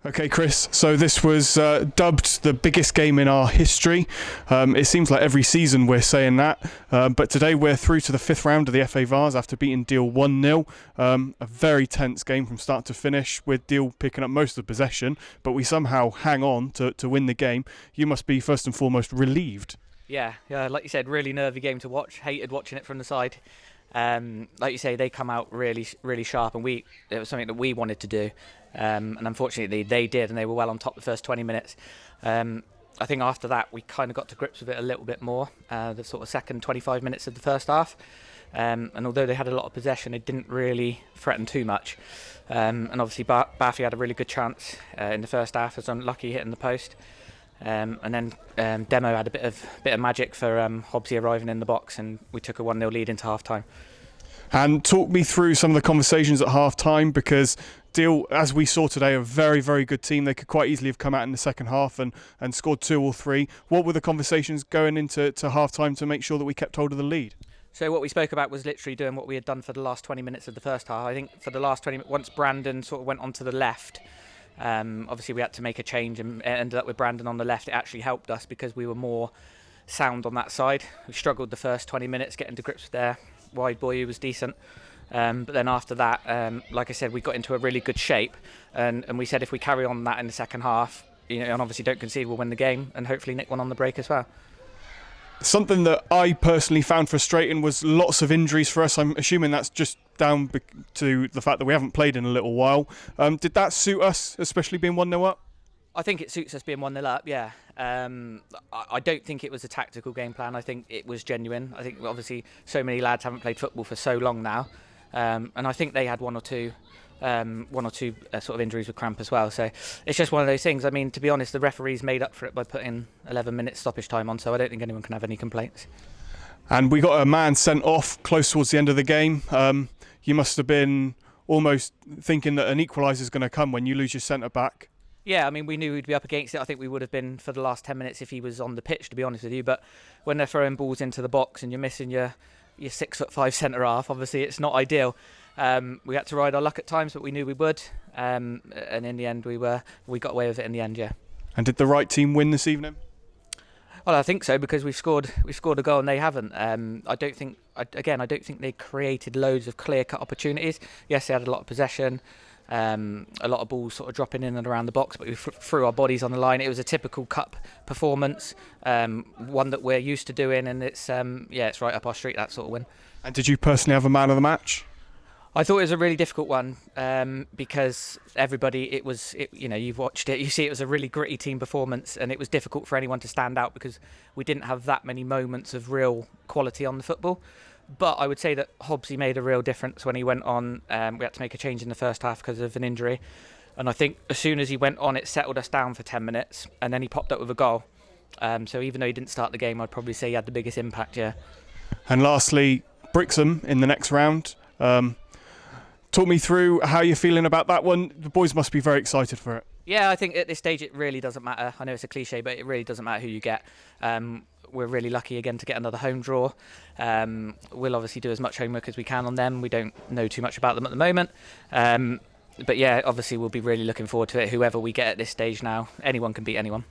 Okay, Chris, so this was dubbed the biggest game in our history. It seems like every season we're saying that, but today we're through to the fifth round of the FA Vase after beating Deal 1-0. A very tense game from start to finish, with Deal picking up most of the possession, but we somehow hang on to win the game. You must be first and foremost relieved. Yeah, like you said, really nervy game to watch. Hated watching it from the side. Like you say, they come out really sharp, and it was something that we wanted to do, and unfortunately they did, and they were well on top the first 20 minutes. I think after that we kind of got to grips with it a little bit more, the sort of second 25 minutes of the first half, and although they had a lot of possession, it didn't really threaten too much, and obviously Barfi had a really good chance in the first half, was unlucky hitting the post. And then Demo had a bit of magic for Hobbsy arriving in the box, and we took a 1-0 lead into half time. And talk me through some of the conversations at half time, because Deal, as we saw today, a very, very good team. They could quite easily have come out in the second half and scored 2 or 3. What were the conversations going into half time to make sure that we kept hold of the lead? So what we spoke about was literally doing what we had done for the last 20 minutes of the first half. I think for the last 20 minutes, once Brandon sort of went onto the left, obviously we had to make a change, and it ended up with Brandon on the left. It actually helped us because we were more sound on that side. We struggled the first 20 minutes getting to grips with their wide boy, who was decent, but then after that, like I said, we got into a really good shape, and we said if we carry on that in the second half, and obviously don't concede, we'll win the game and hopefully nick one on the break as well. Something that I personally found frustrating was lots of injuries for us. I'm assuming that's just down to the fact that we haven't played in a little while. Did that suit us, especially being 1-0 up? I think it suits us being 1-0 up, yeah. I don't think it was a tactical game plan. I think it was genuine. I think obviously so many lads haven't played football for so long now, and I think they had one or two sort of injuries with cramp as well. So it's just one of those things. I mean, to be honest, the referees made up for it by putting 11 minutes stoppage time on, so I don't think anyone can have any complaints. And we got a man sent off close towards the end of the game. You must have been almost thinking that an equaliser is going to come when you lose your centre back. Yeah, I mean, we knew we'd be up against it. I think we would have been for the last 10 minutes if he was on the pitch, to be honest with you. But when they're throwing balls into the box and you're missing your 6'5" centre half, obviously it's not ideal. We had to ride our luck at times, but we knew we would. And in the end, we got away with it in the end, yeah. And did the right team win this evening? Well, I think so, because we've scored a goal and they haven't. I don't think they created loads of clear-cut opportunities. Yes, they had a lot of possession. A lot of balls sort of dropping in and around the box, but we threw our bodies on the line. It was a typical cup performance, one that we're used to doing, and it's right up our street, that sort of win. And did you personally have a man of the match? I thought it was a really difficult one, because everybody, you've watched it, you see it was a really gritty team performance, and it was difficult for anyone to stand out because we didn't have that many moments of real quality on the football. But I would say that Hobbsy made a real difference when he went on. We had to make a change in the first half because of an injury. And I think as soon as he went on, it settled us down for 10 minutes. And then he popped up with a goal. So even though he didn't start the game, I'd probably say he had the biggest impact, yeah. And lastly, Brixham in the next round. Talk me through how you're feeling about that one. The boys must be very excited for it. Yeah, I think at this stage it really doesn't matter. I know it's a cliche, but it really doesn't matter who you get. We're really lucky again to get another home draw. We'll obviously do as much homework as we can on them. We don't know too much about them at the moment. But yeah, obviously we'll be really looking forward to it. Whoever we get at this stage now, anyone can beat anyone.